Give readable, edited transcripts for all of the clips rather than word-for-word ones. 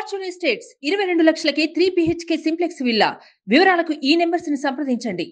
Fortune estates 22 లక్షలకే 3 BHK simplex villa. వివరాలకు ఈ numbers ని సంప్రదించండి.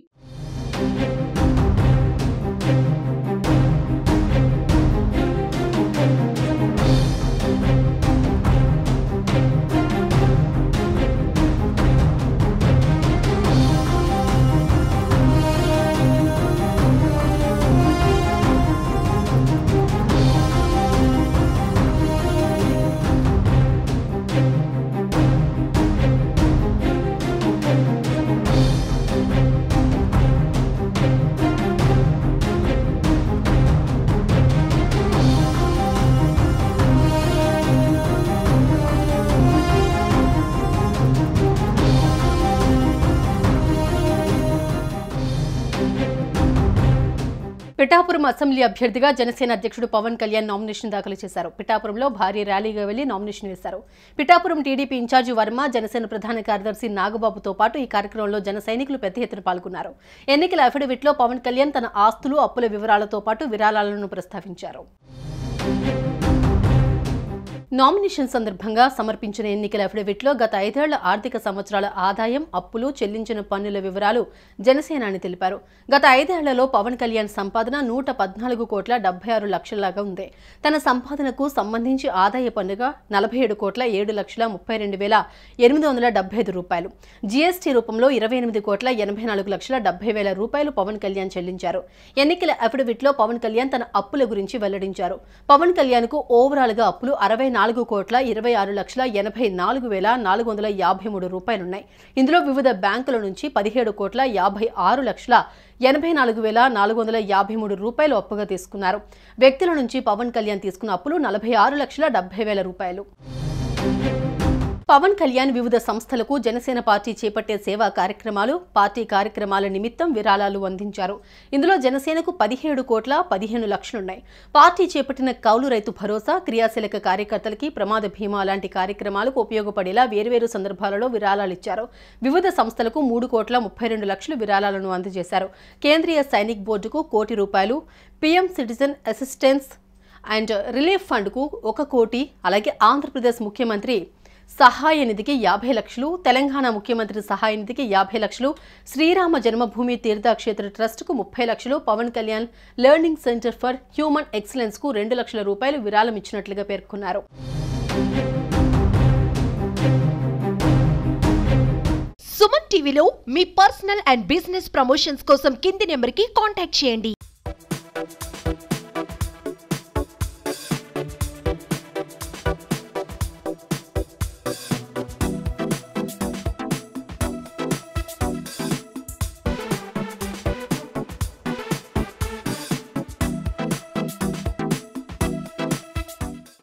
పిఠాపురం అసెంబ్లీ అభ్యర్థిగా జనసేన అధ్యక్షుడు పవన్ కళ్యాణ్ నామినేషన్ దాఖలు చేశారు. పిఠాపురంలో భారీ ర్యాలీగా వెళ్లి నామినేషన్ వేశారు. పిఠాపురం టీడీపీ ఇన్ఛార్జి వర్మ, జనసేన ప్రధాన కార్యదర్శి నాగబాబుతో పాటు ఈ కార్యక్రమంలో జన సైనికులు పెద్ద ఎత్తున పాల్గొన్నారు. ఎన్నికల అఫిడవిట్లో పవన్ కళ్యాణ్ తన ఆస్తులు, అప్పుల వివరాలతో పాటు విరాళాలను ప్రస్తావించారు. నామినేషన్ సందర్భంగా సమర్పించిన ఎన్నికల అఫిడవిట్లో గత 5 ఏళ్ల ఆర్థిక సంవత్సరాల ఆదాయం, అప్పులు, చెల్లించిన పన్నుల వివరాలు జనసేనాని తెలిపారు. గత 5 ఏళ్లలో పవన్ కళ్యాణ్ సంపాదన 114,76,00,000లాగా ఉంది. తన సంపాదనకు సంబంధించి ఆదాయ పన్నుగా 47,7,32,875 రూపాయలు, జీఎస్టీ రూపంలో 28,84,70,000 రూపాయలు పవన్ కళ్యాణ్ చెల్లించారు. ఎన్నికల అఫిడవిట్లో పవన్ కళ్యాణ్ తన అప్పుల గురించి వెల్లడించారు. పవన్ కళ్యాణ్ కు ఓవరాల్ గా అప్పులు 64,26,84,453 రూపాయలున్నాయి. ఇందులో వివిధ బ్యాంకుల నుంచి 17,56,84,453 రూపాయలు అప్పుగా తీసుకున్నారు. వ్యక్తుల నుంచి పవన్ కళ్యాణ్ తీసుకున్న అప్పులు 46,70,000 రూపాయలు. పవన్ కళ్యాణ్ వివిధ సంస్థలకు జనసేన పార్టీ చేపట్టే సేవా కార్యక్రమాలు, పార్టీ కార్యక్రమాల నిమిత్తం విరాళాలు అందించారు. ఇందులో జనసేనకు 17,15,00,000 పార్టీ చేపట్టిన కౌలు రైతు భరోసా, క్రియాశీలక కార్యకర్తలకి ప్రమాద బీమా లాంటి కార్యక్రమాలకు ఉపయోగపడేలా వేర్వేరు సందర్భాలలో విరాళాలిచ్చారు. వివిధ సంస్థలకు 3,32,00,000 విరాళాలను అందజేశారు. కేంద్రీయ సైనిక్ బోర్డుకు ₹1,00,00,000, PM citizen assistance and relief ఫండ్కు ₹1,00,00,000, అలాగే ఆంధ్రప్రదేశ్ ముఖ్యమంత్రి సహాయ నిధికి 50,00,000, తెలంగాణ ముఖ్యమంత్రి సహాయ నిధికి 50,00,000, శ్రీరామ జన్మభూమి తీర్థక్షేత్ర ట్రస్టుకు 30,00,000, Pawan Kalyan learning centre for human excellence కు 2,00,000 రూపాయలు విరాళం ఇచ్చినట్లుగా పేర్కొన్నారు. సుమన్ టీవీలో మీ పర్సనల్ అండ్ బిజినెస్ ప్రమోషన్స్ కోసం కింది నెంబర్కి కాంటాక్ట్ చేయండి.